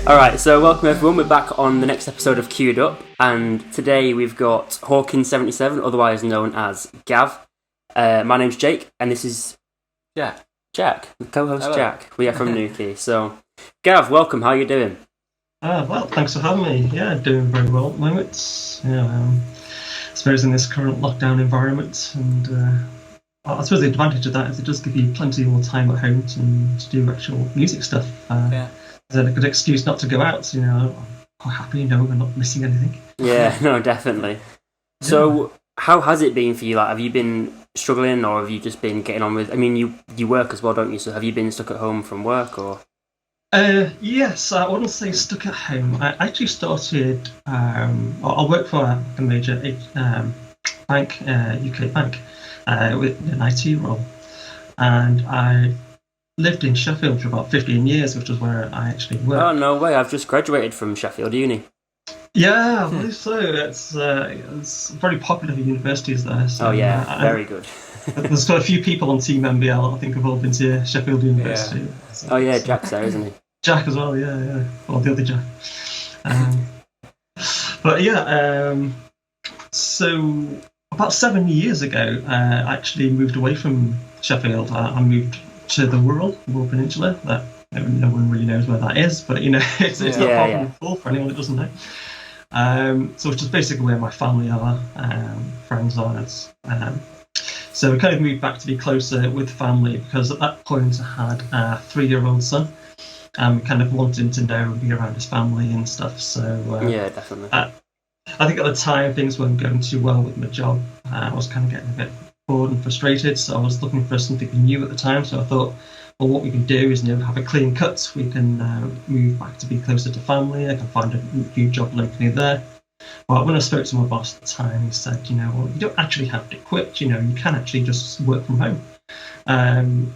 Alright, so welcome everyone, we're back on the next episode of Queued Up, and today we've got Hawkins77, otherwise known as Gav. My name's Jake, and this is Jack, the co-host. Hello. Jack. We are from NuKey. So, Gav, welcome, how are you doing? Well, thanks for having me. Yeah, doing very well at the moment. I suppose in this current lockdown environment, and I suppose the advantage of that is it does give you plenty more time at home to do actual music stuff. There's a good excuse not to go out. I'm quite happy knowing I'm not missing anything. Yeah, no, definitely. So, how has it been for you? Like, have you been struggling, or have you just been getting on with? I mean, you work as well, don't you? So, have you been stuck at home from work, or? Yes, I wouldn't say stuck at home. I actually started. I work for a major bank, UK bank, with an IT role, and I lived in Sheffield for about 15 years, which is where I actually work. Oh, no way, I've just graduated from Sheffield Uni. Yeah, I believe so. It's very popular for universities there. So, very good. There's quite a few people on Team MBL, I think, have all been to Sheffield University. Yeah. So, Jack's there, isn't he? Jack as well, yeah. Or the other Jack. So about 7 years ago, I actually moved away from Sheffield. I moved to the Wirral Peninsula. That no one really knows where that is, but it's not far from the Pool for anyone that doesn't know. So which is basically where my family are, friends are. So we kind of moved back to be closer with family because at that point I had a 3-year-old son. Kind of wanting to know and be around his family and stuff. So definitely. I think at the time things weren't going too well with my job. I was kind of getting a bit bored and frustrated, so I was looking for something new at the time. So I thought, well, what we can do is have a clean cut. We can move back to be closer to family. I can find a new job locally there. Well, when I spoke to my boss at the time, he said, you don't actually have to quit. You can actually just work from home.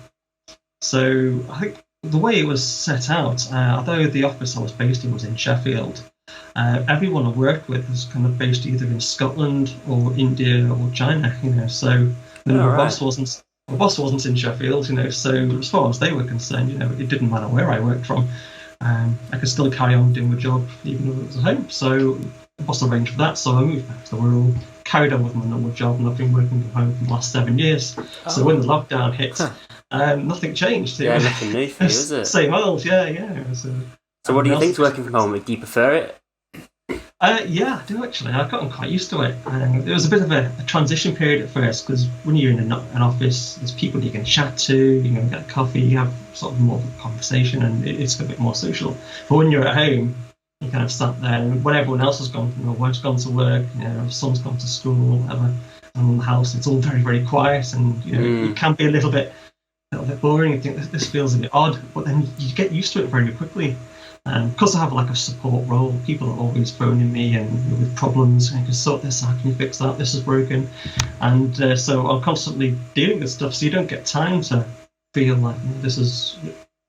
So I think the way it was set out, although the office I was based in was in Sheffield, everyone I worked with was kind of based either in Scotland or India or China. So my boss wasn't in Sheffield. So as far as they were concerned, it didn't matter where I worked from. I could still carry on doing my job even though it was at home. So the boss arranged for that. So I moved back to the Wirral, carried on with my normal job, and I've been working from home for the last 7 years. Oh. So when the lockdown hit, nothing changed. Yeah, nothing new for you, is it? Same old, yeah. So what do you think to working from home? Do you prefer it? Yeah, I do actually. I've gotten quite used to it. It was a bit of a transition period at first because when you're in an office, there's people you can chat to, you can get a coffee, you have sort of more of a conversation, and it's a bit more social. But when you're at home, you kind of sat there, and when everyone else has gone, wife's gone to work, son's gone to school, whatever, and in the house, it's all very, very quiet, and it can be a little bit boring. You think this feels a bit odd, but then you get used to it very quickly. Because I have like a support role, people are always phoning me and with problems. I can sort this out. Can you fix that? This is broken, and so I'm constantly dealing with stuff. So you don't get time to feel like this is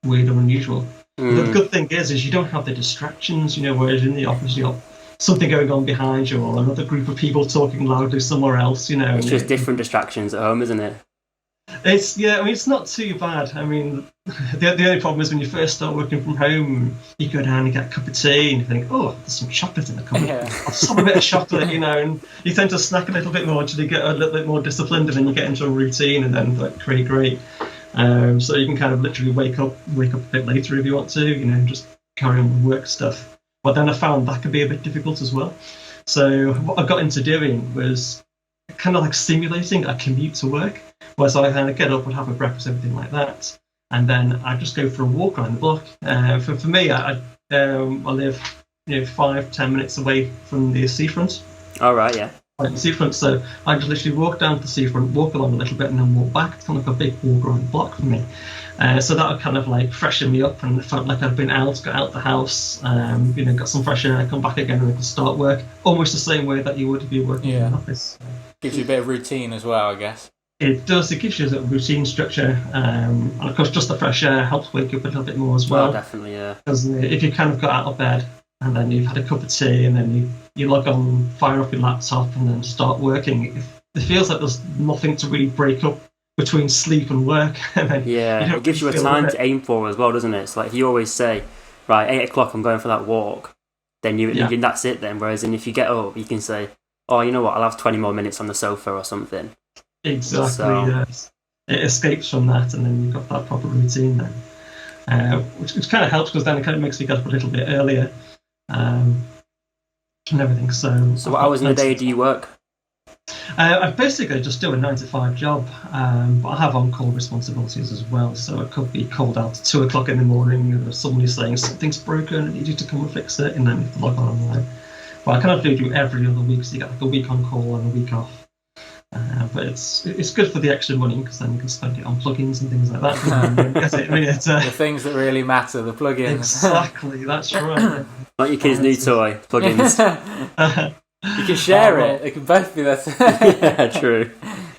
weird or unusual. The good thing is you don't have the distractions. Whereas in the office you got something going on behind you or another group of people talking loudly somewhere else. It's just different distractions at home, isn't it? It's not too bad. I mean, the only problem is when you first start working from home, you go down and get a cup of tea and you think, oh, there's some chocolate in the cupboard. Yeah. I'll just have a bit of chocolate, and you tend to snack a little bit more until you get a little bit more disciplined, and then you get into a routine, and then like great. So you can kind of literally wake up a bit later if you want to, just carry on with work stuff. But then I found that could be a bit difficult as well. So what I got into doing was kind of like simulating a commute to work. Whereas I kind of get up and have a breakfast, everything like that, and then I just go for a walk around the block. For me, I live 5-10 minutes away from the seafront. All right, yeah. Right, the seafront. So I just literally walk down to the seafront, walk along a little bit, and then walk back. It's kind of like a big walk around the block for me. So that would kind of like freshen me up, and it felt like I'd been got out the house, got some fresh air, come back again, and I could start work almost the same way that you would if you were working in an office. Gives you a bit of routine as well, I guess. It does. It gives you a routine structure, and of course, just the fresh air helps wake you up a little bit more as well. Oh, definitely, yeah. Because if you kind of got out of bed and then you've had a cup of tea and then you log on, fire up your laptop, and then start working, it feels like there's nothing to really break up between sleep and work. And then it gives you a time to aim for as well, doesn't it? It's like if you always say, right, 8 o'clock, I'm going for that walk, then that's it then. Whereas if you get up, you can say, oh, you know what, I'll have 20 more minutes on the sofa or something. Exactly, yes. It escapes from that, and then you've got that proper routine then. Which kind of helps, because then it kind of makes me get up a little bit earlier and everything. So what hours in the day do you work? I basically just do a 9 to 5 job, but I have on-call responsibilities as well. So it could be called out at 2 o'clock in the morning, and somebody's saying something's broken, I need you to come and fix it, and then you have to log on online. But I kind of do every other week, so you get like a week on call and a week off. But it's good for the extra money, because then you can spend it on plugins and things like that. The things that really matter, the plugins. Exactly, that's right. Like your kid's new toy, plugins. You can share it. It can both be that. Yeah, true.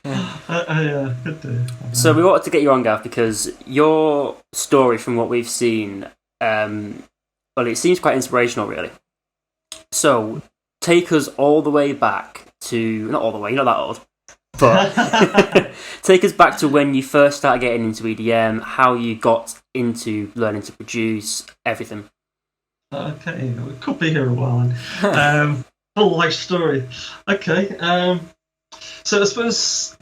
Yeah, good do. So we wanted to get you on, Gav, because your story, from what we've seen, it seems quite inspirational, really. So take us all the way back to, not all the way, you're not that old, but take us back to when you first started getting into EDM, how you got into learning to produce, everything. Okay, we could be here a while. Full life story. Okay, so I suppose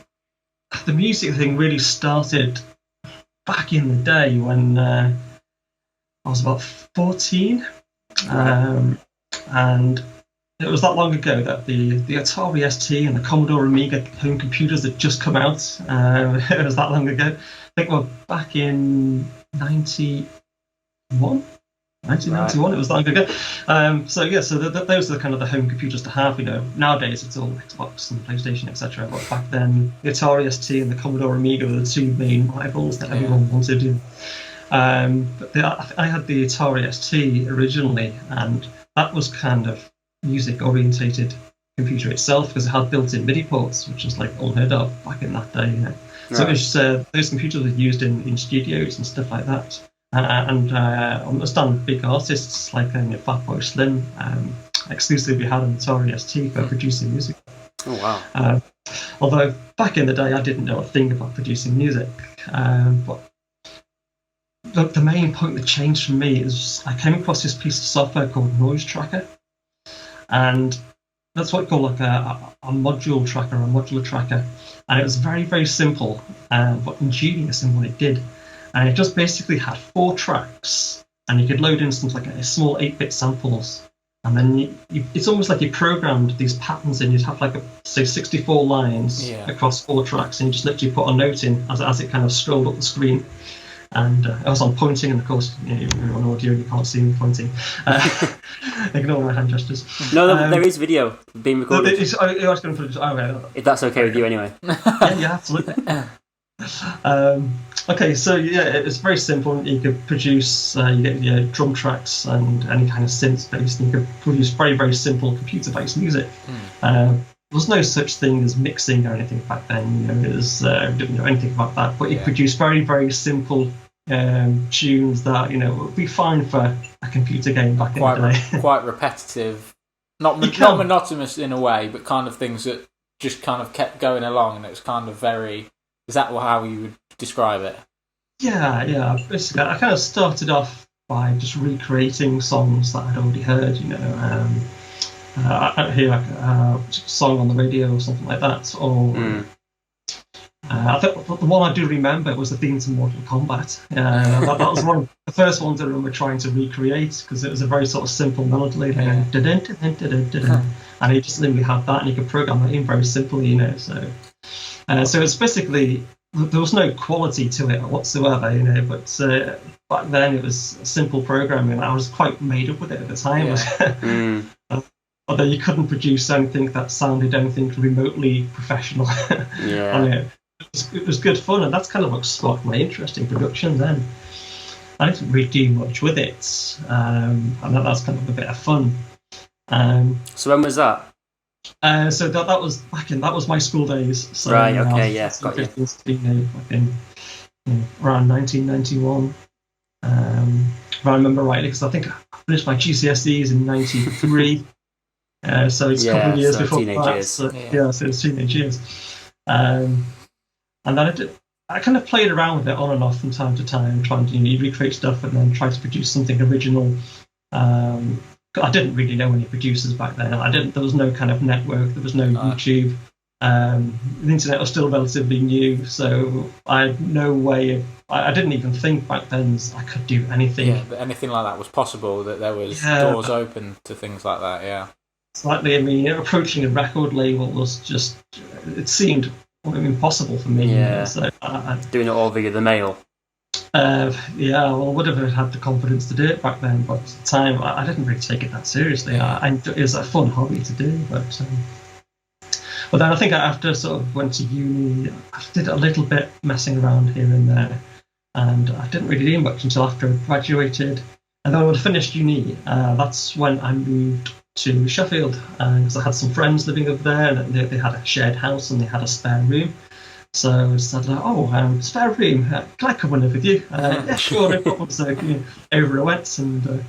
the music thing really started back in the day when I was about 14, and it was that long ago that the Atari ST and the Commodore Amiga home computers had just come out. It was that long ago. I think we're back in 1991, it was that long ago. So those are kind of the home computers to have. Nowadays it's all Xbox and PlayStation, etc. But back then, the Atari ST and the Commodore Amiga were the two main rivals that everyone wanted. But I had the Atari ST originally, and that was kind of music orientated computer itself, because it had built-in MIDI ports, which was like unheard of back in that day. So it was, those computers were used in studios and stuff like that. And I understand big artists like Fatboy Slim exclusively had an Atari ST for producing music. Oh wow! Although back in the day I didn't know a thing about producing music, but the main point that changed for me is I came across this piece of software called Noise Tracker, and that's what I call like a module tracker, a modular tracker, and it was very, very simple, but ingenious in what it did. And it just basically had 4 tracks, and you could load in some like a small 8-bit samples, and then it's almost like you programmed these patterns in. You'd have like say 64 lines across 4 tracks, and you just literally put a note in as it kind of scrolled up the screen. And I was on pointing, and of course, you're on audio, you can't see me pointing. Ignore my hand gestures. No, there is video being recorded. If that's okay with you, anyway. Yeah, absolutely. Okay, so it's very simple. You could produce, you get your drum tracks and any kind of synth based, and you could produce very, very simple computer based music. There was no such thing as mixing or anything back then. Didn't know anything about that, but you produce very, very simple tunes that would be fine for a computer game back in the day. Quite repetitive, not monotonous in a way, but kind of things that just kind of kept going along, and it was kind of very. Is that how you would describe it? Yeah. Basically, I kind of started off by just recreating songs that I'd already heard. I'd hear a song on the radio or something like that. Or I think the one I do remember was the theme to Mortal Kombat. That was one of the first ones I remember trying to recreate, because it was a very sort of simple melody. And you just literally had that, and you could program that in very simply. So it's basically, there was no quality to it whatsoever, but back then it was simple programming. I was quite made up with it at the time. Although you couldn't produce anything that sounded anything remotely professional. It was good fun, and that's kind of what sparked my interest in production then. I didn't really do much with it, and that's kind of a bit of fun. So when was that? So that was that was my school days. So, right. Okay. Yeah. Got you. Around 1991. If I remember rightly, because I think I finished my GCSEs in '93. So it's a couple of years before teenage that. Years. So it was teenage years. And then I kind of played around with it on and off from time to time, trying to recreate stuff and then try to produce something original. I didn't really know any producers back then. There was no kind of network. There was no YouTube. The internet was still relatively new, so I had no way of. I didn't even think back then I could do anything. Yeah, that anything like that was possible. That there was doors open to things like that. Yeah. Slightly. I mean, approaching a record label was just. It seemed impossible for me. Yeah. So doing it all via the mail. Well, I would have had the confidence to do it back then, but at the time I didn't really take it that seriously. It was a fun hobby to do, but then I think after sort of went to uni, I did a little bit messing around here and there, and I didn't really do much until after I graduated. And then when I finished uni, that's when I moved to Sheffield, because I had some friends living over there, and they had a shared house and they had a spare room. So I said, spare room, can I come in with you? Yeah, sure, no problem. So over I went, and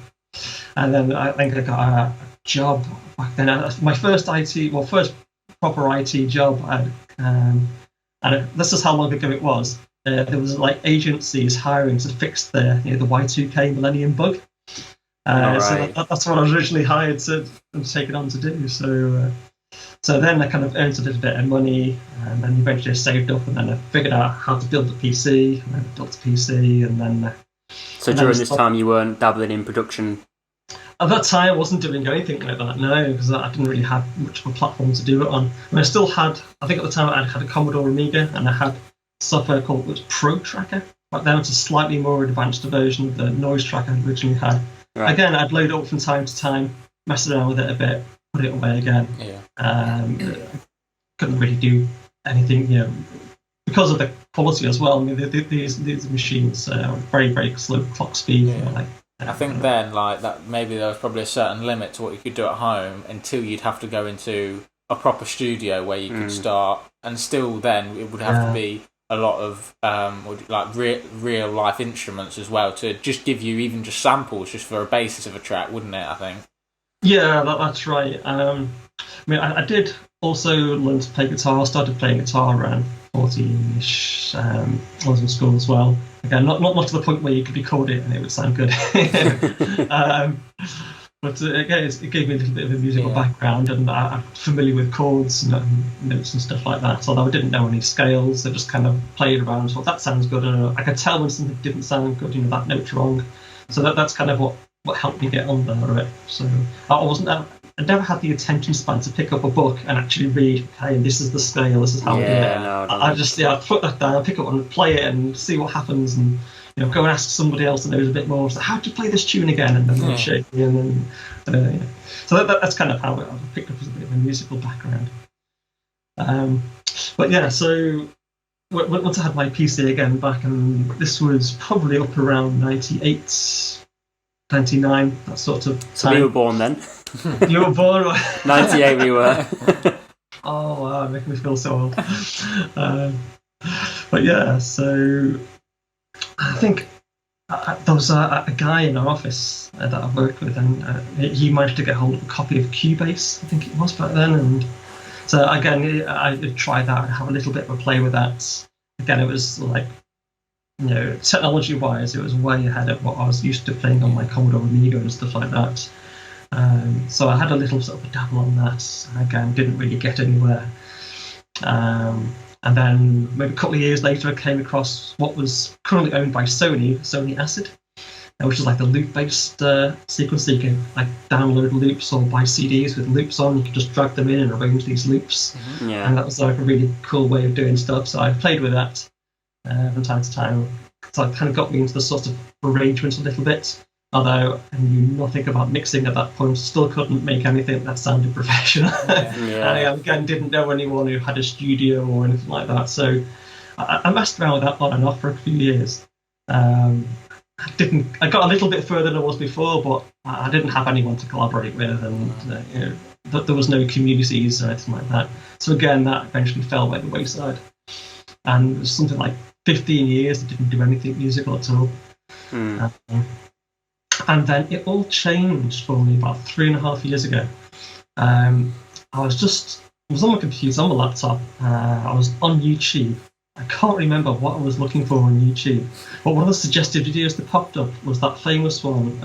then I think I got a job back then. My first proper IT job, and this is how long ago it was. There was like agencies hiring to fix the Y2K Millennium Bug. So that's what I was originally hired to and taken on to do. So then I kind of earned a little bit of money, and then eventually I saved up, and then I figured out how to build a PC, and then I built a PC, and then... So during this time you weren't dabbling in production? At that time I wasn't doing anything like that, no, because I didn't really have much of a platform to do it on. I mean, I still had, I think at the time I had a Commodore Amiga, and I had software called Pro Tracker. Back then it's a slightly more advanced version of the noise tracker I originally had. Right. Again, I'd load it up from time to time, mess around with it a bit, put it away again. Couldn't really do anything, because of the quality as well. I mean, these machines are very, very slow clock speed. Yeah. I think then, like that, maybe there was probably a certain limit to what you could do at home until you'd have to go into a proper studio where you could start, and still then it would have to be a lot of real life instruments as well to just give you even just samples just for a basis of a track, wouldn't it? I think. Yeah, that's right. I mean, I did also learn to play guitar. I started playing guitar around 14-ish. I was in school as well. Again, not to the point where you could record it and it would sound good. But again, it gave me a little bit of a musical background, and I'm familiar with chords and notes and stuff like that. Although I didn't know any scales, I just kind of played around and thought, that sounds good. And I could tell when something didn't sound good, that note's wrong. So that's kind of what helped me get on there a bit. So I never had the attention span to pick up a book and actually read, hey, this is the scale, this is how I do it. I just put that down, pick up one, play it and see what happens, and go and ask somebody else that knows a bit more. So how do you play this tune again? And then they'll shake me, and then so that's kind of how I picked up as a bit of a musical background. But yeah, so once I had my PC again back, and this was probably up around 98, 99, that sort of time. So you were born then? You were born? 98 we were. Oh wow, making me feel so old. But yeah, so I think there was a guy in our office that I worked with, and he managed to get hold of a copy of Cubase, I think it was back then, and so again I tried that and have a little bit of a play with that. Again, it was like, technology-wise, it was way ahead of what I was used to playing on my Commodore Amiga and stuff like that. So I had a little sort of a dabble on that. Again, didn't really get anywhere. And then maybe a couple of years later, I came across what was currently owned by Sony Acid, which is like the loop-based sequencer. You can like download loops or buy CDs with loops on. You can just drag them in and arrange these loops. Mm-hmm. Yeah. And that was like a really cool way of doing stuff. So I played with that from time to time. So it kind of got me into the sort of arrangement a little bit. Although I knew nothing about mixing at that point, still couldn't make anything that sounded professional. And I again didn't know anyone who had a studio or anything like that. So I messed around with that on and off for a few years. I got a little bit further than I was before, but I didn't have anyone to collaborate with, and there was no communities or anything like that. So again, that eventually fell by the wayside. And it was something like 15 years I didn't do anything musical at all. And then it all changed for me about 3.5 years ago. I was on my computer, on my laptop. I was on YouTube. I can't remember what I was looking for on YouTube, but one of the suggested videos that popped up was that famous one,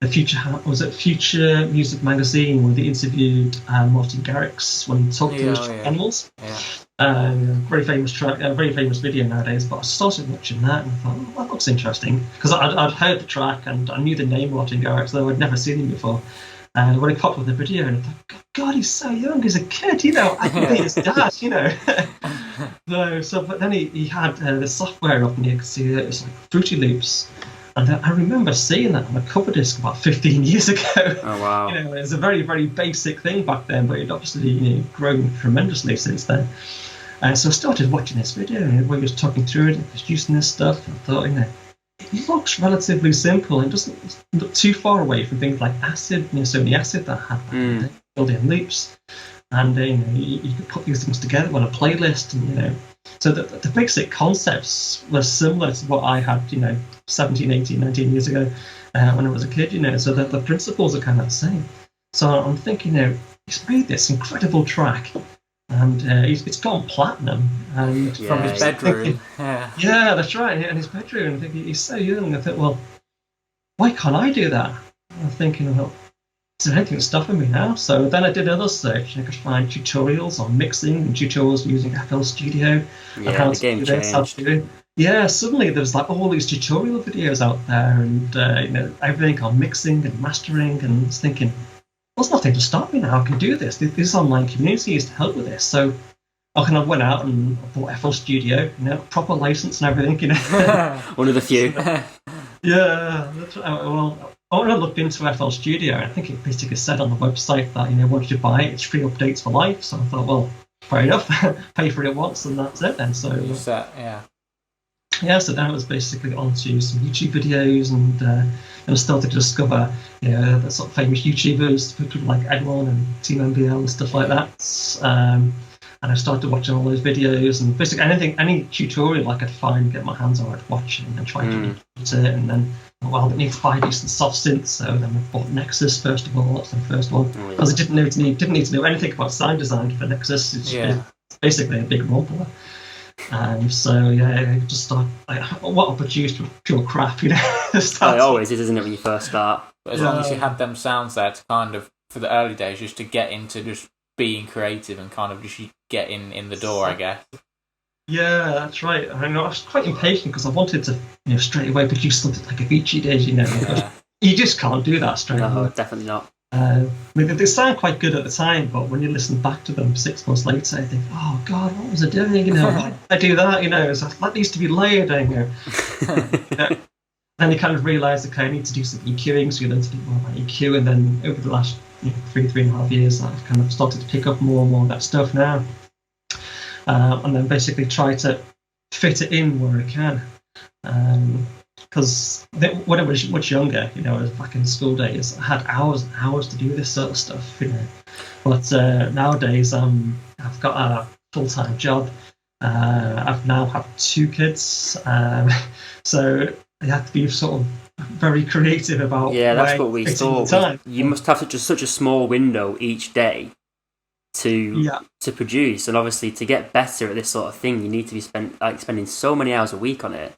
the Future Music Magazine, where they interviewed Martin Garrix when he talked to his animals. Yeah. Very famous track, very famous video nowadays. But I started watching that and I thought, oh, that looks interesting, because I'd heard the track and I knew the name Martin Garrix, though I'd never seen him before. And when he popped up the video, and I thought, God, he's so young. He's a kid, I can be his dad, But then he had the software up, and you could see that it was like Fruity Loops. And I remember seeing that on a cover disc about 15 years ago. Oh, wow. It was a very, very basic thing back then, but it obviously grown tremendously since then. So I started watching this video, and when he was talking through it, he was using this stuff, I thought, it looks relatively simple and doesn't look too far away from things like Acid, Sony Acid that had built-in loops. And you could put these things together on a playlist, and so the basic concepts were similar to what I had 17, 18, 19 years ago when I was a kid, so that the principles are kind of the same. So I'm thinking, he's made this incredible track, and it's gone platinum, and from his bedroom. Yeah, that's right, in his bedroom. I think he's so young. I thought, well, why can't I do that? I'm thinking, well, is there anything stopping me now? So then I did another search, and I could find tutorials on mixing and tutorials using FL Studio. Yeah, how the game changed. Yeah, suddenly there's like all these tutorial videos out there, and everything on mixing and mastering, and I was thinking, there's nothing to stop me now. I can do this. This online community is to help with this. So I kind of went out and bought FL Studio, proper license and everything, One of the few. Yeah, that's right. Well, when I looked into FL Studio, I think it basically said on the website that once you buy it, it's free updates for life. So I thought, well, fair enough, pay for it once and that's it then. So so then I was basically onto some YouTube videos, and I started to discover the sort of famous YouTubers, people like Edwin and Team MBL and stuff like that. And I started watching all those videos, and basically any tutorial I could find, get my hands on, I'd watch and try to repeat it. And then, it needs to buy decent soft synths, so then I bought Nexus first of all. That's the first one, because I didn't need to know anything about sound design for Nexus. It's basically a big rumbler. So I just started. What I produced was pure crap, It always is, isn't it, when you first start? But as long as you had them sounds there to kind of, for the early days, just to get into just being creative and kind of just get in the door, I guess. Yeah, that's right. I was quite impatient because I wanted to, straight away produce something like Avicii did. You just can't do that straight away. No, definitely not. They sound quite good at the time, but when you listen back to them 6 months later, I think, oh God, what was I doing? Why did I do that? So that needs to be layered. Then you kind of realise, okay, I need to do some EQing, so you learn to do more about EQ, and then over the last 3.5 years, I've kind of started to pick up more and more of that stuff now, and then basically try to fit it in where I can. Because when I was much younger, I was back in school days, I had hours and hours to do this sort of stuff, But nowadays, I've got a full-time job. I've now have 2 kids, so I have to be sort of very creative about. Yeah, that's what we saw. You must have such a small window each day to produce, and obviously to get better at this sort of thing, you need to be spending so many hours a week on it.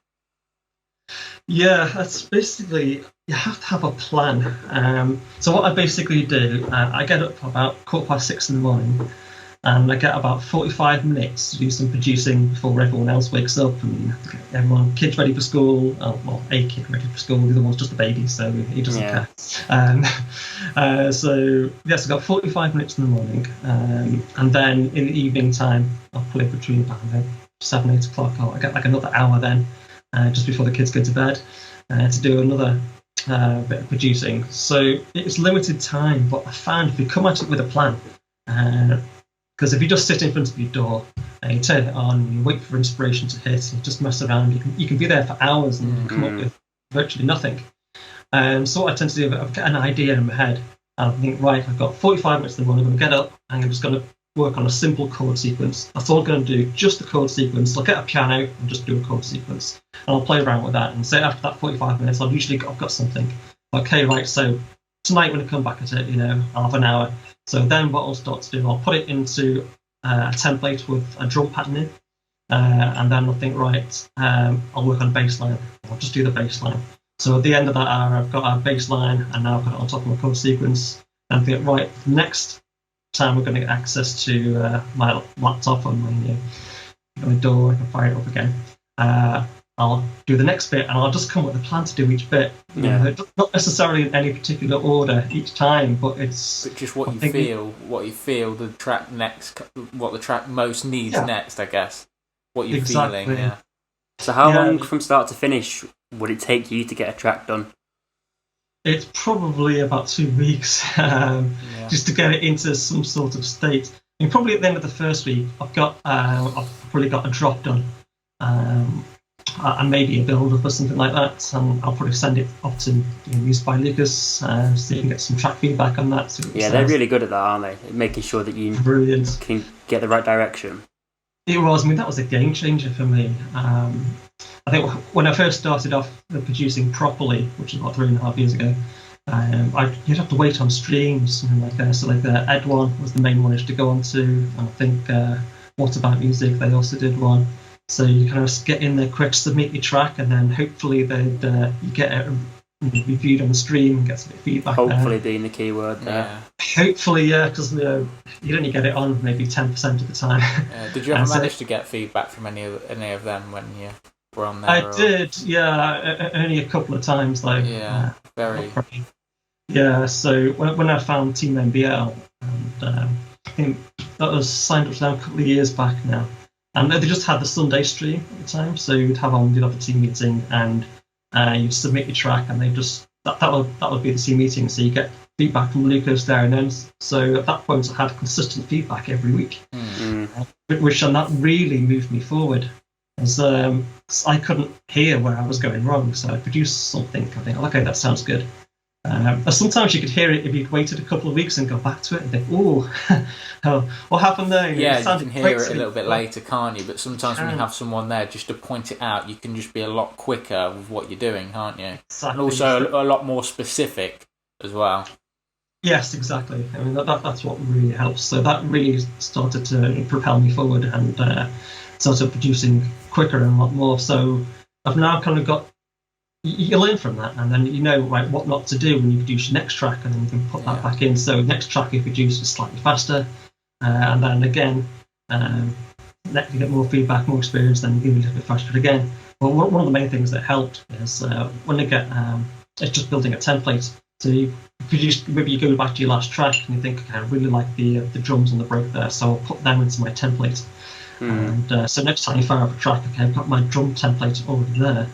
Yeah, that's basically, you have to have a plan. So what I basically do, I get up about 6:15 in the morning, and I get about 45 minutes to do some producing before everyone else wakes up and get kids ready for school. A kid ready for school, the other one's just a baby, so he doesn't care. So I've got 45 minutes in the morning, and then in the evening time, I'll play between about 7, 8 o'clock. I get like another hour then, just before the kids go to bed, to do another bit of producing. So it's limited time, but I found if you come at it with a plan, because if you just sit in front of your door and you turn it on and you wait for inspiration to hit and you just mess around, you can be there for hours and you can come up with virtually nothing. So what I tend to do, I've got an idea in my head and I think, right, I've got 45 minutes in the morning, I'm going to get up and I'm just going to work on a simple chord sequence. That's all I'm going to do, just the chord sequence. I'll get a piano and just do a chord sequence. And I'll play around with that, and say after that 45 minutes, I've got something. Okay, right, so tonight when I come back at it, I'll have an hour. So then what I'll start to do, I'll put it into a template with a drum pattern in. and then I'll think, right, I'll work on bass line. I'll just do the bass line. So at the end of that hour, I've got our bass line, and now I've got it on top of my chord sequence. And think, right, next time we're going to get access to my laptop on my door, I can fire it up again. I'll do the next bit, and I'll just come up with a plan to do each bit. Yeah. Not necessarily in any particular order each time, but just what you feel the track next, what the track most needs next, I guess. What you're feeling, yeah. So how long from start to finish would it take you to get a track done? It's probably about 2 weeks, just to get it into some sort of state. I mean, probably at the end of the first week, I've probably got a drop done. And maybe a build-up or something like that, and I'll probably send it off to used by Lucas, so you can get some track feedback on that. Yeah, they're really good at that, aren't they? Making sure that you can get the right direction. It was. I mean, that was a game changer for me. I think when I first started off producing properly, which was about 3.5 years ago, you'd have to wait on streams, something like that. So like Ed one was the main one I used to go on to, and I think What About Music, they also did one. So you kind of get in there quick, submit your track, and then hopefully you get it reviewed on the stream and get some feedback. Hopefully being the key word there. Yeah. Hopefully, yeah, because you only get it on maybe 10% of the time. Did you ever manage to get feedback from any of them when you were on there? I did, yeah, only a couple of times though. Yeah, very. Yeah, so when I found Team MBL, and I think that was signed up to them a couple of years back now. And they just had the Sunday stream at the time, so you'd have the team meeting, and you'd submit your track, and they just that would be the team meeting. So you get feedback from Lucas there and then. So at that point, I had consistent feedback every week, which and that really moved me forward, as I couldn't hear where I was going wrong. So I produced something. I think, okay, that sounds good. Sometimes you could hear it if you'd waited a couple of weeks and go back to it and think, oh, what happened there? Yeah, you can hear it a little bit later, can't you? But sometimes when you have someone there just to point it out, you can just be a lot quicker with what you're doing, can't you? Exactly. And also a lot more specific as well. Yes, exactly. I mean, that's what really helps. So that really started to propel me forward and started producing quicker and a lot more. So I've now kind of got... You learn from that, and then you know what not to do when you produce your next track, and then you can put that back in. So next track you produce is slightly faster, and then again, you get more feedback, more experience, then you do a little bit faster again. Well, one of the main things that helped is when you get it's just building a template. So you produce, maybe you go back to your last track and you think, okay, I really like the drums on the break there, so I'll put them into my template. And so next time you fire up a track, okay, I've got my drum template already there.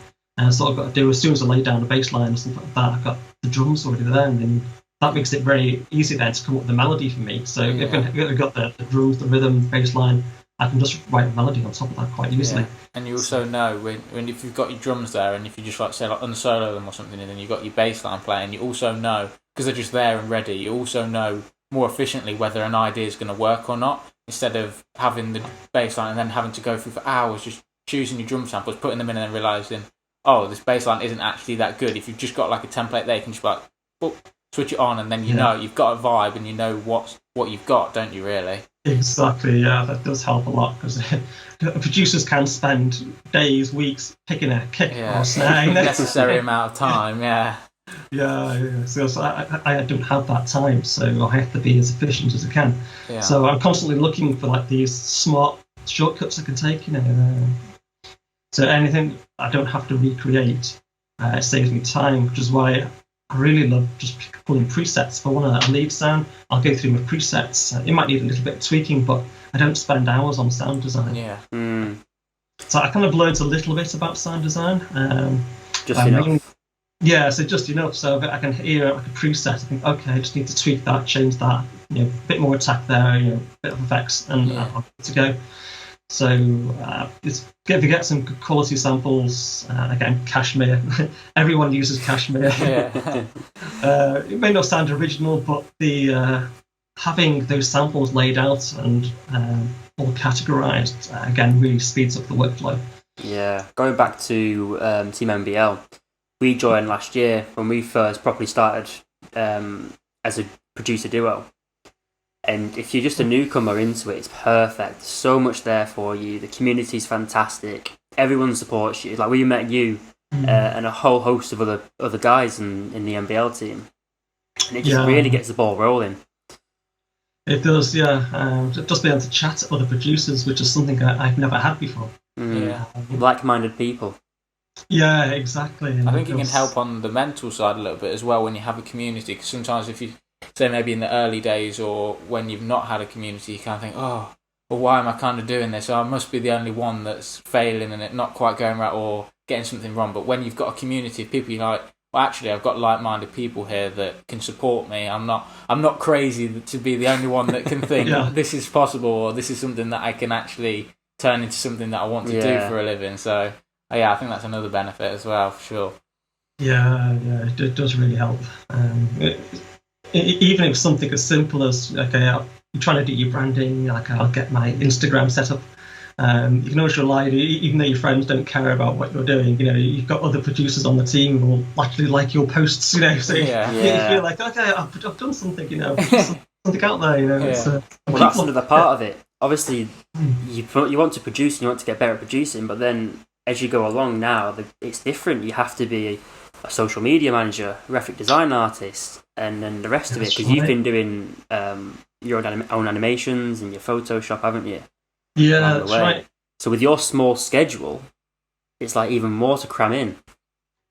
So what I've got to do, as soon as I lay down the bass line or something like that, I've got the drums already there, and then that makes it very easy then to come up with the melody for me. So if I've got the drums, the rhythm, the bass line, I can just write a melody on top of that quite easily. Yeah. And you also know when if you've got your drums there, and if you just say unsolo them or something, and then you've got your bass line playing, you also know, because they're just there and ready, you also know more efficiently whether an idea is going to work or not, instead of having the bass line and then having to go through for hours just choosing your drum samples, putting them in, and then realising, oh, this bass line isn't actually that good. If you've just got like a template there, you can just be like, oh, switch it on, and then you know you've got a vibe, and you know what you've got, don't you, really? Exactly, yeah, that does help a lot, because producers can spend days, weeks picking a kick or snare. Necessary amount of time, yeah. Yeah. So I don't have that time, so I have to be as efficient as I can. Yeah. So I'm constantly looking for like these smart shortcuts I can take, So anything I don't have to recreate, it saves me time, which is why I really love just pulling presets. If I want a lead sound, I'll go through my presets. It might need a little bit of tweaking, but I don't spend hours on sound design. Yeah. So I kind of learned a little bit about sound design. Just enough. Yeah, so just enough. So I can hear like a preset. I think, okay, I just need to tweak that, change that. A bit more attack there, a bit of effects, and I'm good to go. So if you get some good quality samples, again, Cashmere. Everyone uses Cashmere. It may not sound original, but the having those samples laid out and all categorized, again, really speeds up the workflow. Yeah, going back to Team MBL, we joined last year when we first properly started as a producer duo. And if you're just a newcomer into it, it's perfect. So much there for you. The community's fantastic. Everyone supports you. Like we met you and a whole host of other guys in the NBL team, and it just really gets the ball rolling. It does, yeah. Just being able to chat to other producers, which is something I've never had before. Yeah, like-minded people. Yeah, exactly. I think it can help on the mental side a little bit as well when you have a community. Because sometimes if you say maybe in the early days or when you've not had a community, you kind of think, oh, well, why am I kind of doing this? I must be the only one that's failing and it not quite going right or getting something wrong. But when you've got a community of people, you're like, well, actually, I've got like-minded people here that can support me. I'm not crazy to be the only one that can think this is possible or this is something that I can actually turn into something that I want to do for a living. So, I think that's another benefit as well, for sure. Yeah, it does really help. Even if something as simple as, okay, you're trying to do your branding, like I'll get my Instagram set up. You can always rely, even though your friends don't care about what you're doing, you've got other producers on the team who will actually like your posts, so you feel like, okay, I've done something, I've put something out there, Well, that's another part of it. Obviously, you want to produce and you want to get better at producing, but then as you go along now, it's different. You have to be a social media manager, graphic design artist, and then the rest of it, because you've been doing your own animations and your Photoshop, haven't you? Yeah, that's right. So with your small schedule, it's like even more to cram in.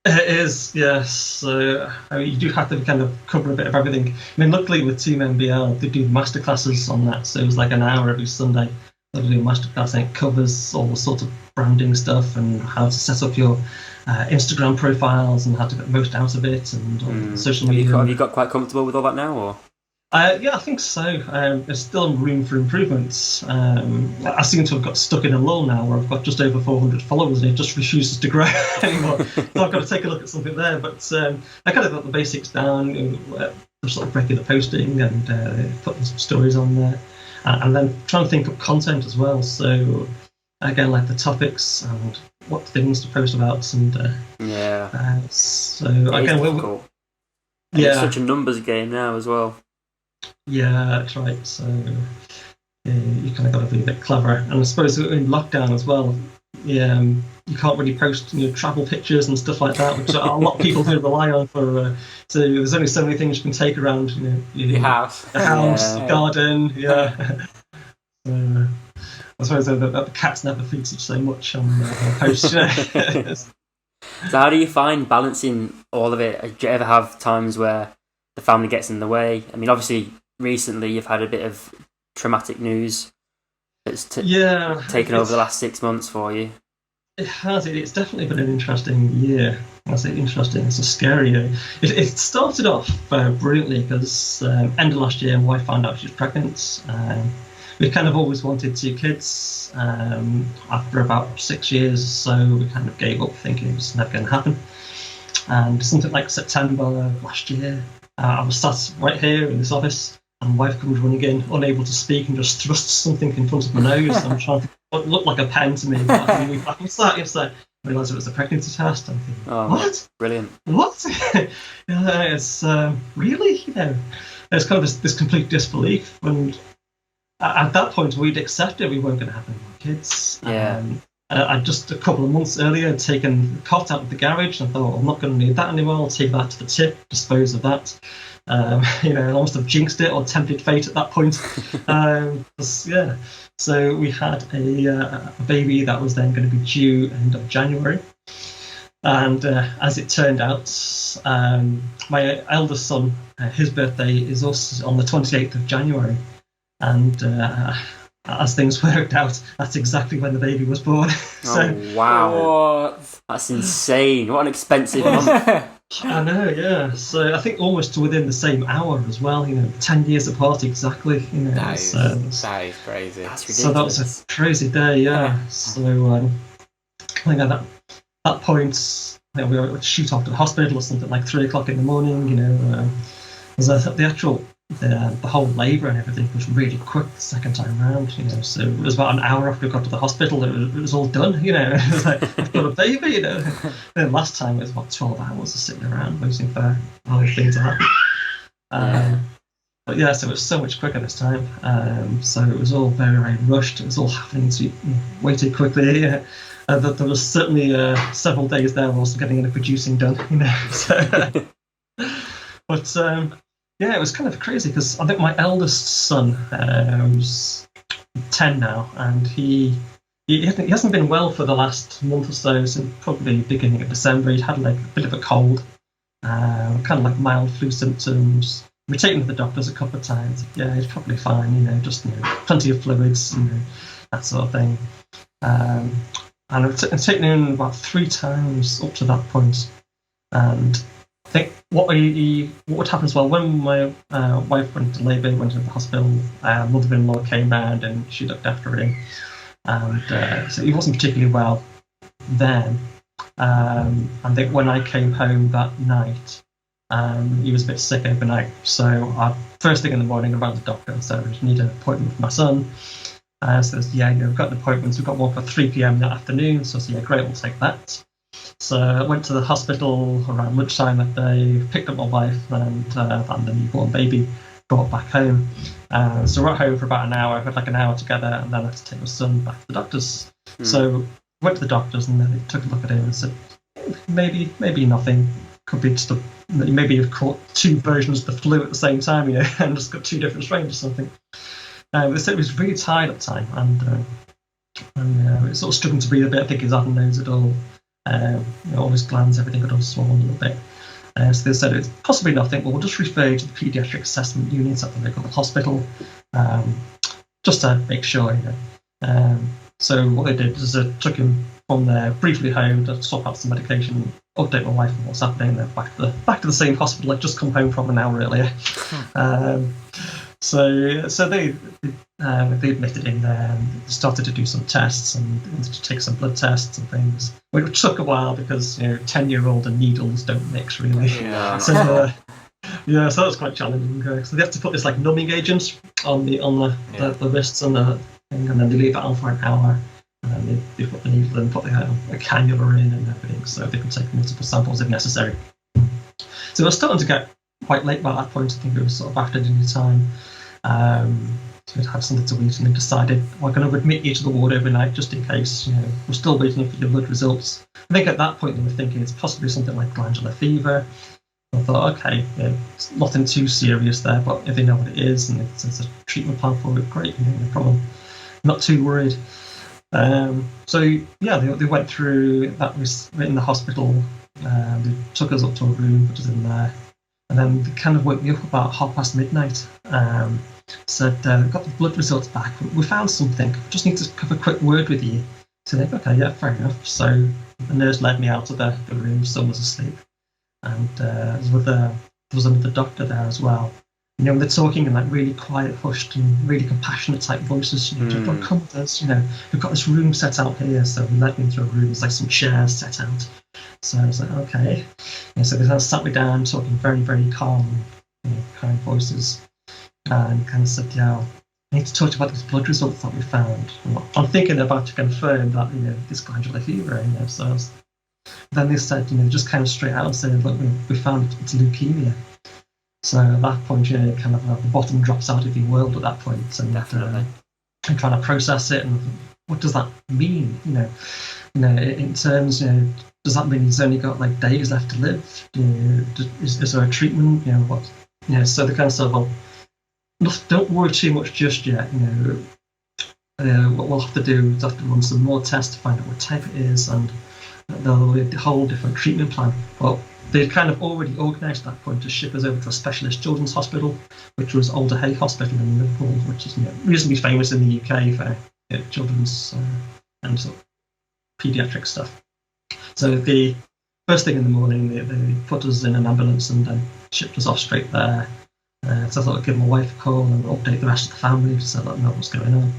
It is, yes. So you do have to kind of cover a bit of everything. I mean, luckily with Team NBL, they do masterclasses on that. So it was like an hour every Sunday. They do a masterclass and it covers all the sort of branding stuff and how to set up your Instagram profiles and how to get the most out of it and social media. Have you got quite comfortable with all that now, or? Yeah, I think so. There's still room for improvements. I seem to have got stuck in a lull now where I've got just over 400 followers and it just refuses to grow anymore. So I've got to take a look at something there. But I kind of got the basics down, sort of regular posting and putting some stories on there. And then trying to think of content as well. So again, like the topics and what things to post about. And so again, it's such a numbers game now as well. Yeah, that's right. So you kind of got to be a bit clever. And I suppose in lockdown as well, you can't really post travel pictures and stuff like that, which a lot of people do rely on for. So there's only so many things you can take around, your house, garden, So I suppose the cats never featured so much on posts. So how do you find balancing all of it? Do you ever have times where the family gets in the way? I mean, obviously, recently you've had a bit of traumatic news that's taken over the last 6 months for you. It has. It's definitely been an interesting year. I say interesting, it's a scary year. It started off brilliantly because end of last year, my wife found out she was pregnant. We kind of always wanted 2 kids. After about 6 years or so, we kind of gave up thinking it was never going to happen. And something like September last year, I was sat right here in this office, and my wife comes running in, unable to speak, and just thrusts something in front of my nose. I'm trying to look like a pen to me. What's that? I realised it was a pregnancy test. I'm thinking, what? Brilliant. What? It's really, it's kind of this complete disbelief. And at that point, we'd accepted we weren't going to have any more kids. Yeah. I just a couple of months earlier had taken the cot out of the garage and I thought, I'm not going to need that anymore. I'll take that to the tip, dispose of that. I almost have jinxed it or tempted fate at that point. So we had a baby that was then going to be due end of January. And as it turned out, my eldest son, his birthday is also on the 28th of January. And as things worked out, that's exactly when the baby was born. Oh, wow. What? That's insane. What an expensive month. I know, yeah. So I think almost to within the same hour as well, 10 years apart exactly. That is crazy. That's ridiculous. So that was a crazy day, yeah. So I think at that point, we would shoot off to the hospital or something like 3 o'clock in the morning, the actual the whole labour and everything was really quick the second time round, so it was about an hour after we got to the hospital it was all done, it was like, I've got a baby, Then last time it was about 12 hours of sitting around waiting for everything to happen. But yeah, so it was so much quicker this time. So it was all very, very rushed. It was all happening way too quickly. There was certainly several days there where I was getting into producing done, So, but yeah, it was kind of crazy because I think my eldest son, who's 10 now, and he hasn't been well for the last month or so, since probably beginning of December. He'd had like a bit of a cold, kind of like mild flu symptoms. We've taken him to the doctors a couple of times. Yeah, he's probably fine, just plenty of fluids, that sort of thing. And I've taken him about 3 times up to that point. And I think what would happen as well, when my wife went to labour, went to the hospital, mother-in-law came round and she looked after him. And so he wasn't particularly well then. And I think when I came home that night, he was a bit sick overnight. So first thing in the morning, I rang the doctor and said, I need an appointment with my son. So we've got an appointment. We've got one for 3 p.m. that afternoon. So I said, yeah, great, we'll take that. So I went to the hospital around lunchtime that day, picked up my wife and the newborn baby, brought back home. So we're at home for about an hour. We had like an hour together, and then I had to take my son back to the doctors. So went to the doctors, and then they took a look at him and said, maybe nothing. Could be just maybe you've caught 2 versions of the flu at the same time, and just got 2 different strains or something. They said he was really tired at the time, and sort of struggling to breathe a bit. I think his heart and nose had all his glands, everything had all swollen a little bit. So they said it's possibly nothing, but we'll just refer you to the paediatric assessment unit at the local hospital, just to make sure. So what they did is they took him from there briefly home to swap out some medication, update my wife on what's happening, then back to the same hospital I'd just come home from an hour earlier. So they admitted him there and started to do some tests and wanted to take some blood tests and things, which took a while because 10-year-old and needles don't mix really. Yeah. So that was quite challenging. So they have to put this like numbing agent on the wrists and the thing, and then they leave it on for an hour, and then they put the needle in, put a cannula in and everything, so they can take multiple samples if necessary. So it was starting to get quite late by that point. I think it was sort of after dinner time. So we'd had something to eat, and they decided we're going to admit you to the ward overnight just in case. We're still waiting for your blood results. I think at that point they were thinking it's possibly something like glandular fever. I thought, okay, it's nothing too serious there, but if they know what it is and it's a treatment plan for it, great, no problem. Not too worried. So yeah, they went through that. Was in the hospital. They took us up to a room, put us in there, and then they kind of woke me up about midnight. Said, got the blood results back. We found something. Just need to have a quick word with you. So like, okay, yeah, fair enough. So the nurse led me out of the room. Son was asleep, and there was another doctor there as well. When they're talking in like really quiet, hushed, and really compassionate type voices, just come with us. We've got this room set out here. So we led me into a room. There's like some chairs set out. So I was like, okay. So they kind of sat me down, talking very, very calm, kind voices, and kind of said, yeah, I need to talk to you about these blood results that we found. I'm thinking about to confirm that this glandular fever. So then they said, just kind of straight out and said, look, we found it's leukemia. So at that point, kind of the bottom drops out of your world at that point, and I'm trying to process it. And what does that mean? In terms, does that mean he's only got like days left to live? Is there a treatment? So they kind of said, well, don't worry too much just yet. What we'll have to do is have to run some more tests to find out what type it is, and there'll be a whole different treatment plan. But they'd kind of already organised at that point to ship us over to a specialist children's hospital, which was Alder Hay Hospital in Liverpool, which is reasonably famous in the UK for children's and sort of paediatric stuff. So the first thing in the morning, they put us in an ambulance and then shipped us off straight there. So I thought I'd give my wife a call and update the rest of the family just to let them know what's going on.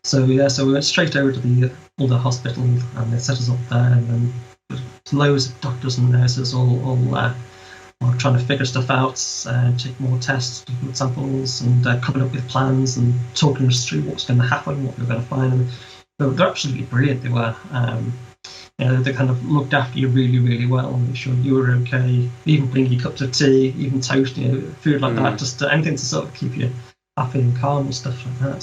So we went straight over to the Alder Hospital, and they set us up there, and then loads of doctors and nurses all trying to figure stuff out, take more tests, blood samples, and coming up with plans and talking us through what's going to happen, what we're going to find. And they're absolutely brilliant. They were. they kind of looked after you really, really well, and made sure you were okay. Even bring you cups of tea, even toast, food like that, just anything to sort of keep you happy and calm and stuff like that.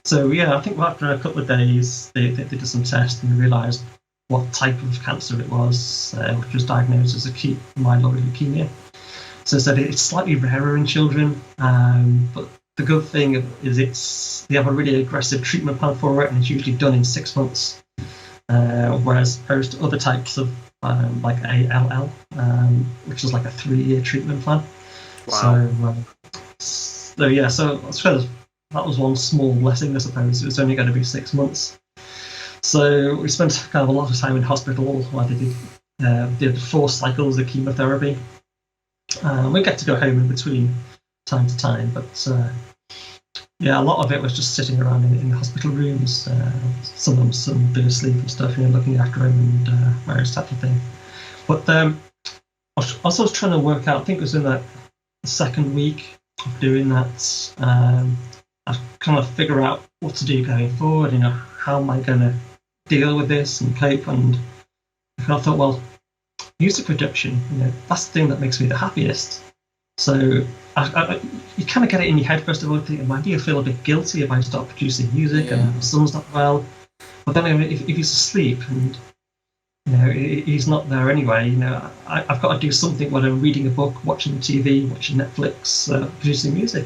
So yeah, I think after a couple of days, they did some tests and realised what type of cancer it was, which was diagnosed as acute myeloid leukemia. So said it's slightly rarer in children, but the good thing is they have a really aggressive treatment plan for it, and it's usually done in 6 months. Whereas opposed to other types of like ALL, which is like a 3-year treatment plan. Wow. So I suppose that was one small blessing, I suppose. It was only going to be 6 months. So we spent kind of a lot of time in hospital while they did 4 cycles of chemotherapy. We get to go home in between time to time, but a lot of it was just sitting around in hospital rooms, some bit of sleep and stuff, looking after him and various type of thing. But I was trying to work out, I think it was in the second week of doing that, I kind of figure out what to do going forward, how am I going to deal with this and cope, and I kind of thought, well, music production, that's the thing that makes me the happiest. So you kind of get it in your head first of all, thinking, I do feel a bit guilty if I start producing music and the son's not well. But then if he's asleep and he's not there anyway, I've got to do something, whether I'm reading a book, watching TV, watching Netflix, producing music.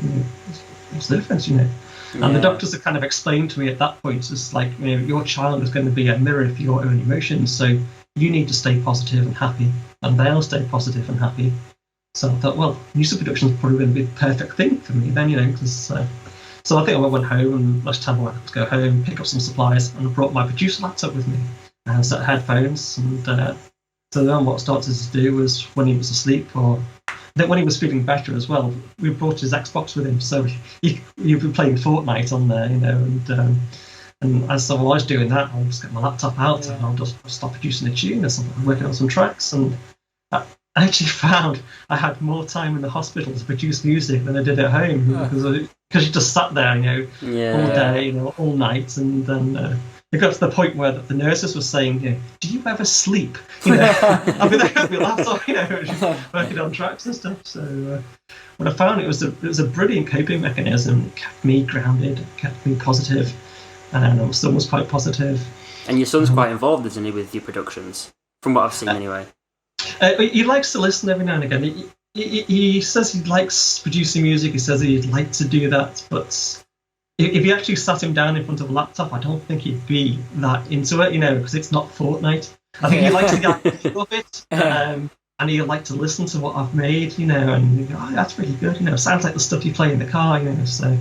What's the difference, And the doctors have kind of explained to me at that point, it's like, your child is going to be a mirror for your own emotions, so you need to stay positive and happy, and they'll stay positive and happy. So I thought, well, music production is probably going to be the perfect thing for me then, because so I think I went home, and last time I went to go home, pick up some supplies, and I brought my producer laptop with me and set headphones. And so then what I started to do was, when he was asleep, or then when he was feeling better as well, we brought his Xbox with him, so he'd be playing Fortnite on there, and as I was doing that, I'll just get my laptop out and I'll just start producing a tune or something, working on some tracks. And I actually found I had more time in the hospital to produce music than I did at home, because you just sat there, all day, all night, and then it got to the point where the nurses were saying, do you ever sleep? I'll be there with my laptop, working on tracks and stuff. So what I found, it was a brilliant coping mechanism. It kept me grounded, it kept me positive, and my son was quite positive. And your son's quite involved, isn't he, with your productions? From what I've seen, anyway. He likes to listen every now and again. He says he likes producing music. He says he'd like to do that, but if you actually sat him down in front of a laptop, I don't think he'd be that into it, because it's not Fortnite. I think he likes the idea of it, and he'd like to listen to what I've made, and you go, oh, that's really good, sounds like the stuff you play in the car, so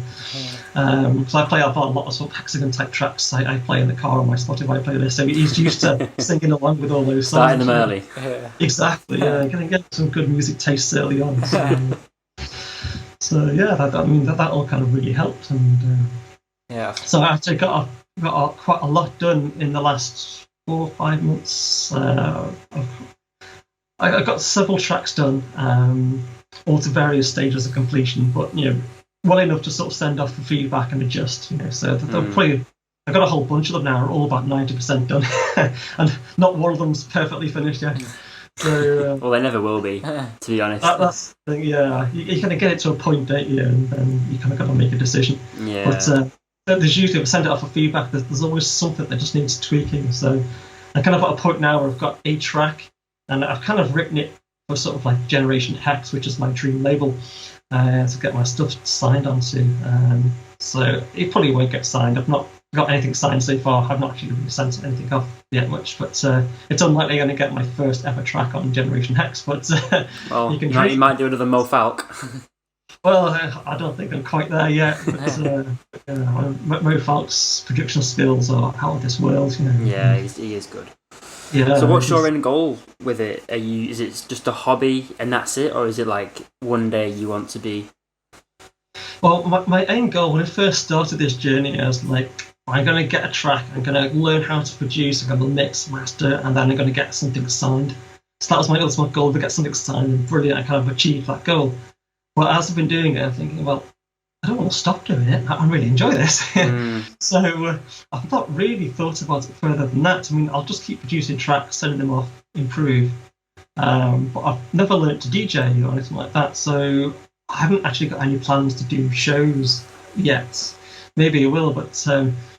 I play a lot of sort of hexagon type tracks I play in the car on my Spotify playlist, so he's used to singing along with all those songs. Starting them early. Exactly, going to get some good music tastes early on. So that all kind of really helped, and so I actually got quite a lot done in the last 4 or 5 months. I got several tracks done, all to various stages of completion, but well enough to sort of send off the feedback and adjust. So probably I got a whole bunch of them now, all about 90% done, and not one of them's perfectly finished yet. So, well, they never will be, to be honest. That's the thing, you kind of get it to a point, don't you? And then you kind of got to make a decision. Yeah. But there's usually, if I send it off for feedback, there's always something that just needs tweaking. So I'm kind of at a point now where I've got a track, and I've kind of written it for sort of like Generation Hex, which is my dream label, to get my stuff signed onto. So it probably won't get signed. I've not got anything signed so far. I've not actually really sent anything off yet much, but it's unlikely I'm going to get my first ever track on Generation Hex. But well, you might do another Mo Falk. Well, I don't think I'm quite there yet. But Mo Falk's production skills are out of this world. Yeah, he is good. Yeah. So what's your end goal with it? Is it just a hobby and that's it, or is it like one day you want to be? Well, my end goal when I first started this journey, I was like, I'm going to get a track, I'm going to learn how to produce, I'm going to mix, master, and then I'm going to get something signed. So that was my ultimate goal, to get something signed, and brilliant, I kind of achieved that goal. Well, as I've been doing it, I'm thinking, well, I don't want to stop doing it. I really enjoy this. Mm. So I've not really thought about it further than that. I mean, I'll just keep producing tracks, sending them off, improve. But I've never learnt to DJ or anything like that. So I haven't actually got any plans to do shows yet. Maybe I will, but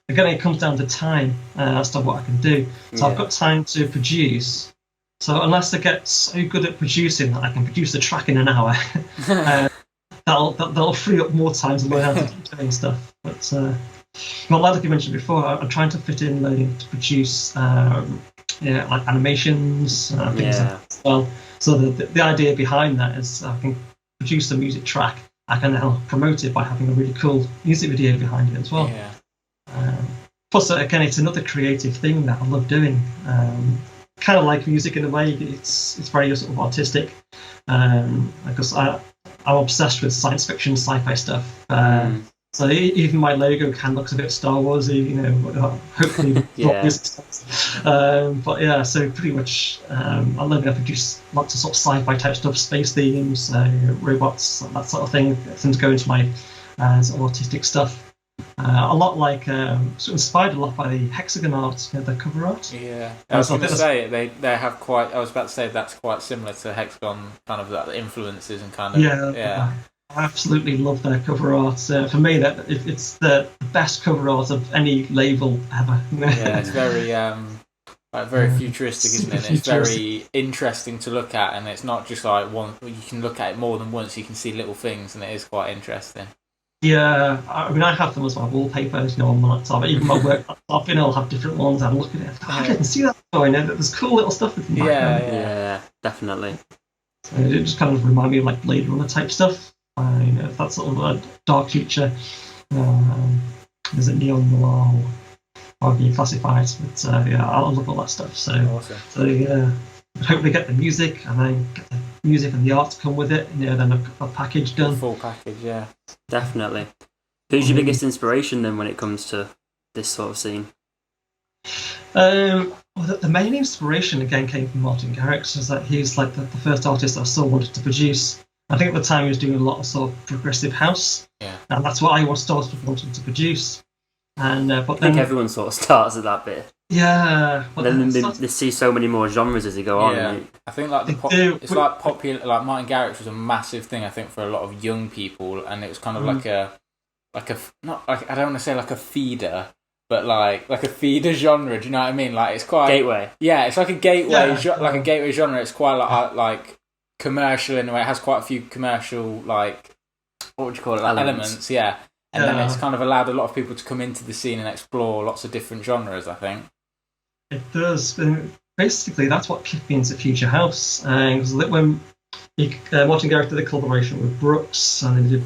again, it comes down to time as to what I can do. So I've got time to produce. So unless I get so good at producing that I can produce a track in an hour, that'll free up more time to learn how to do doing stuff. But like you mentioned before, I'm trying to fit in learning to produce like animations, things like that as well. So the idea behind that is I can produce a music track. I can now promote it by having a really cool music video behind it as well. Yeah. Plus, again, it's another creative thing that I love doing. Kind of like music in a way. It's very sort of artistic. Because I'm obsessed with science fiction, sci-fi stuff. So even my logo can look a bit Star Warsy, you know. Hopefully, but yeah. So pretty much, I love to produce lots of sort of sci-fi type stuff, space themes, robots, that sort of thing. It tends to go into my sort of artistic stuff. A lot like, sort of inspired a lot by the hexagon art, you know, the cover art. Yeah, I was going to say they have quite. I was about to say that's quite similar to hexagon, kind of that influences and kind of. Yeah. I absolutely love their cover art. For me, that it's the best cover art of any label ever. Yeah, it's very very futuristic, isn't it? It's very interesting to look at, and it's not just like one. You can look at it more than once. You can see little things, and it is quite interesting. Yeah, I mean, I have them as my wallpapers, you know, on my laptop. Even my work laptop, you know, I'll have different ones. I look at it. I didn't see that before. You know, there's cool little stuff in the background. Yeah, definitely. So it just kind of remind me of like Blade Runner type stuff. You know, that sort of a dark future. Is it neo noir or however you classify it? But yeah, I love all that stuff. So, awesome. So yeah, hopefully get the music and then get the music and the art to come with it. You know, then a package done. Full package, yeah. Definitely. Who's your biggest inspiration then when it comes to this sort of scene? Well, the main inspiration again came from Martin Garrix, was that he's like the first artist I still wanted to produce. I think at the time he was doing a lot of sort of progressive house, and that's what I started wanting to produce. And but then I think everyone sort of starts at that bit. Yeah, but then they see so many more genres as they go on. Yeah, I think like it's like popular. Like Martin Garrix was a massive thing, I think, for a lot of young people, and it was kind of like a not like, I don't want to say like a feeder, but like a feeder genre. Do you know what I mean? Like it's quite gateway. Yeah, it's like a gateway, like a gateway genre. It's quite like commercial in a way. It has quite a few commercial, like, what would you call it, like elements. Yeah. And then it's kind of allowed a lot of people to come into the scene and explore lots of different genres, I think. It does. Basically, that's what kicked me into Future House. Because when Martin Garrix did a collaboration with Brooks, and they did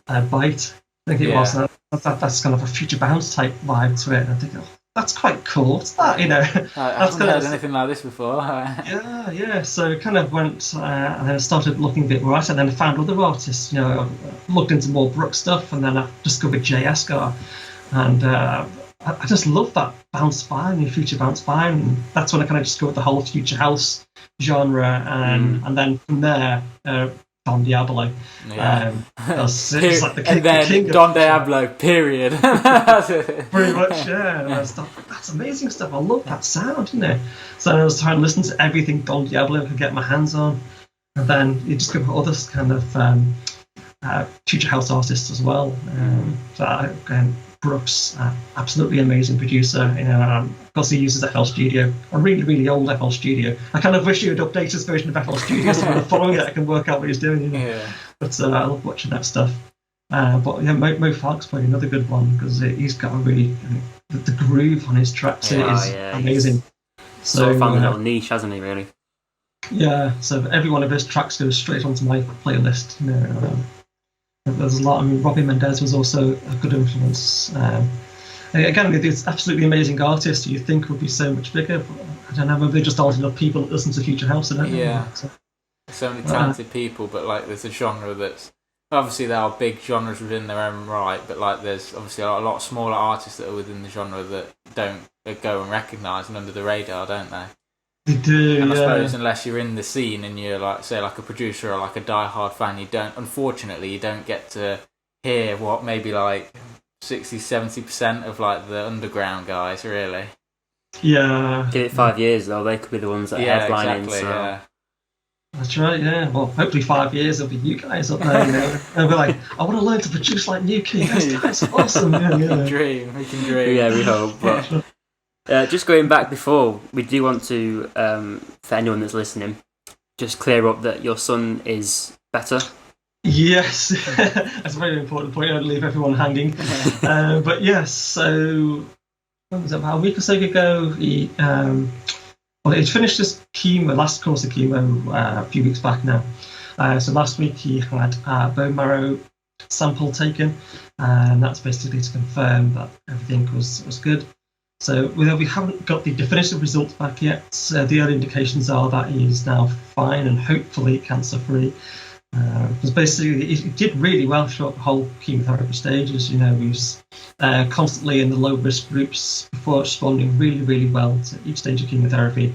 Bite, I think it was. That's kind of a future bounce type vibe to it. And I think, that's quite cool. What's that, you know? I haven't heard anything like this before. Yeah. So it kind of went, and then I started looking a bit more at it, and then I found other artists, you know, looked into more Brooks stuff, and then I discovered J. Escar. And I just love that bounce vibe, future bounce vibe, and that's when I kind of discovered the whole future house genre, and then from there, Don Diablo. Yeah. It's like the king Don Diablo, period. Pretty much, yeah. That's amazing stuff. I love that sound, isn't it? So I was trying to listen to everything Don Diablo could get my hands on, and then you discover other kind of future house artists as well. Brooks, absolutely amazing producer. You know, of course he uses FL Studio, a really, really old FL Studio. I kind of wish he would update his version of FL Studio so when I'm following it I can work out what he's doing. You know? Yeah. But I love watching that stuff. But yeah, Mo Falk's played another good one because he's got a really the groove on his tracks is amazing. So found a little niche, hasn't he? Really. Yeah. So every one of his tracks goes straight onto my playlist. You know, there's a lot. I mean, Robbie Mendez was also a good influence. Again, these absolutely amazing artists who you think would be so much bigger, but I don't know, maybe they just aren't enough people that listen to Future House. I don't know. So many talented people, but like there's a genre that's obviously there are big genres within their own right, but like there's obviously a lot of smaller artists that are within the genre that don't go and recognise and under the radar, don't they? They do, and I yeah. suppose unless you're in the scene and you're like, say, like a producer or like a die-hard fan, you don't get to hear what maybe like 60-70% of like the underground guys, really. Yeah. Give it 5 years though, they could be the ones that are headlining. Exactly, so. yeah. That's right, yeah. Well, hopefully 5 years it'll be you guys up there, you know. And we're like, I want to learn to produce like NuKey. That's awesome. We can dream. Yeah, we hope. But just going back before, we do want to, for anyone that's listening, just clear up that your son is better. Yes, that's a very important point. I don't leave everyone hanging. But yes, so when was it, about a week or so ago, he'd finished his last course of chemo a few weeks back now. So last week he had a bone marrow sample taken, and that's basically to confirm that everything was good. So we haven't got the definitive results back yet. The early indications are that he is now fine and hopefully cancer-free. Because basically he did really well throughout the whole chemotherapy stages. You know, he was constantly in the low-risk groups before responding really, really well to each stage of chemotherapy.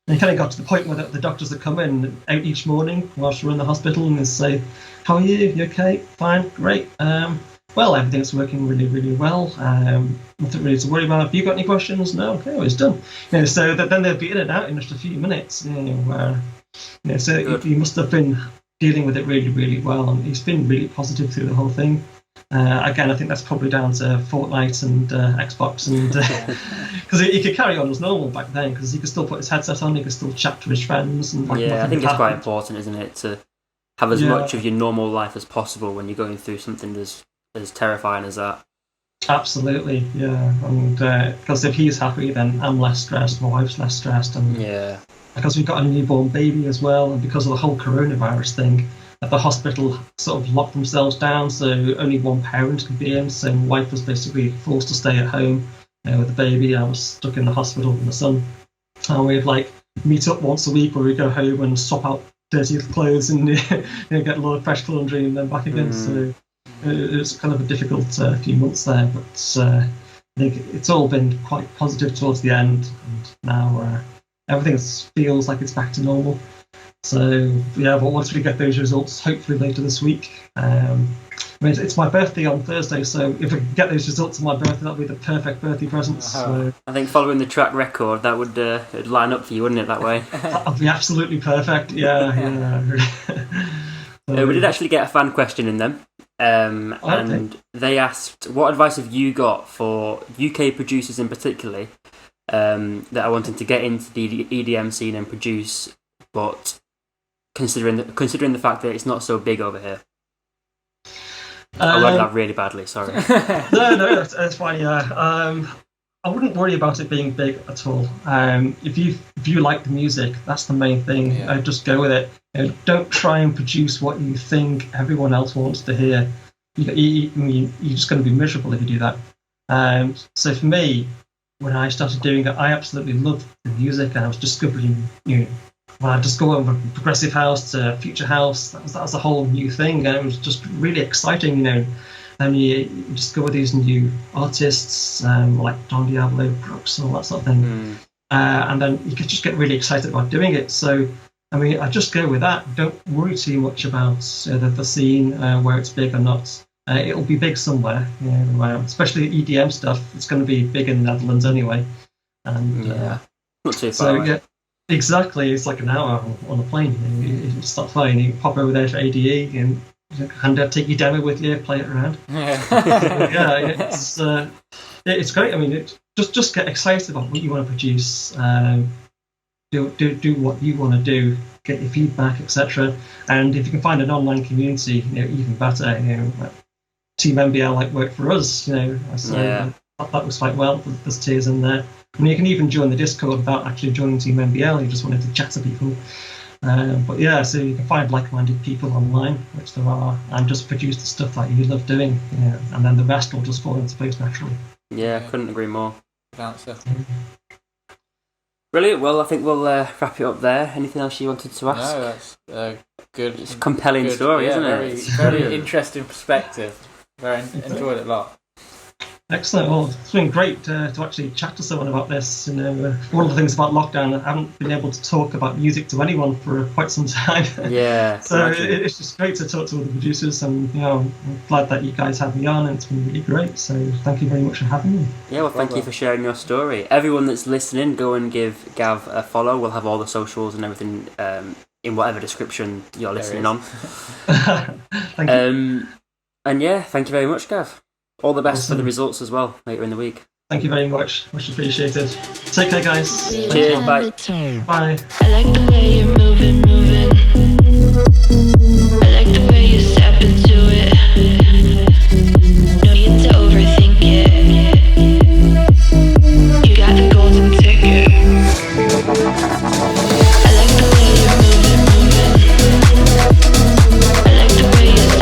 And he kind of got to the point where the doctors would come in out each morning whilst we're in the hospital and they'd say, "How are you? You okay? Fine, great. Well, everything's working really, really well. Nothing really to worry about. Have you got any questions? No? Okay, well, it's done." You know, so then they'll be in and out in just a few minutes. So he must have been dealing with it really, really well, and he's been really positive through the whole thing. Again, I think that's probably down to Fortnite and Xbox, and because he could carry on as normal back then, because he could still put his headset on, he could still chat to his friends. And I think it's quite important, isn't it, to have as much of your normal life as possible when you're going through something as terrifying as that. Absolutely, yeah. And because if he's happy, then I'm less stressed, my wife's less stressed, and because we've got a newborn baby as well, and because of the whole coronavirus thing, the hospital sort of locked themselves down, so only one parent could be in. So my wife was basically forced to stay at home with the baby. I was stuck in the hospital with my son. And we'd like meet up once a week where we go home and swap out dirty clothes and get a lot of fresh laundry and then back again. So it was kind of a difficult few months there, but I think it's all been quite positive towards the end, and now everything feels like it's back to normal. So but once we get those results, hopefully later this week. It's my birthday on Thursday, so if I can get those results on my birthday, that'll be the perfect birthday present. So I think following the track record, that would it'd line up for you, wouldn't it, that way? That'll be absolutely perfect. Yeah. We did actually get a fan question in them, and they asked, what advice have you got for UK producers in particular that are wanting to get into the EDM scene and produce, but considering the fact that it's not so big over here? I read that really badly, sorry. No, that's fine, yeah. I wouldn't worry about it being big at all. If you like the music, that's the main thing. Just go with it. Don't try and produce what you think everyone else wants to hear. You're just going to be miserable if you do that. So for me, when I started doing it, I absolutely loved the music, and I was discovering, I just go over progressive house to future house. That was a whole new thing, and it was just really exciting, And you discover these new artists like Don Diablo, Brooks, and all that sort of thing. And then you could just get really excited about doing it. So, I just go with that. Don't worry too much about the scene, where it's big or not. It'll be big somewhere, especially EDM stuff. It's going to be big in the Netherlands anyway. And not too far away. Yeah, exactly. It's like an hour on a plane. You start flying, you pop over there to ADE and take your demo with you, play it around. It's great. Just get excited about what you want to produce. Do what you want to do. Get your feedback, etc. And if you can find an online community, even better. Team MBL worked for us. So that was quite well. There's tiers in there. You can even join the Discord without actually joining Team MBL. You just wanted to chat to people. So you can find like-minded people online, which there are, and just produce the stuff that you love doing, and then the rest will just fall into place naturally. Yeah, couldn't agree more. Brilliant. Well, I think we'll wrap it up there. Anything else you wanted to ask? No, that's good. It's a compelling story, isn't it? Very interesting perspective. Enjoyed it a lot. Excellent. Well, it's been great to actually chat to someone about this. One of the things about lockdown, I haven't been able to talk about music to anyone for quite some time. Yeah. So it's just great to talk to all the producers, and I'm glad that you guys had me on, and it's been really great. So thank you very much for having me. Yeah, well, thank you for sharing your story. Everyone that's listening, go and give Gav a follow. We'll have all the socials and everything in whatever description you're listening on. Thank you. And yeah, thank you very much, Gav. All the best Awesome. for the results as well later in the week. Thank you very much. Much appreciated. Take care, guys. Cheers, bye. Bye. I like the way you're moving.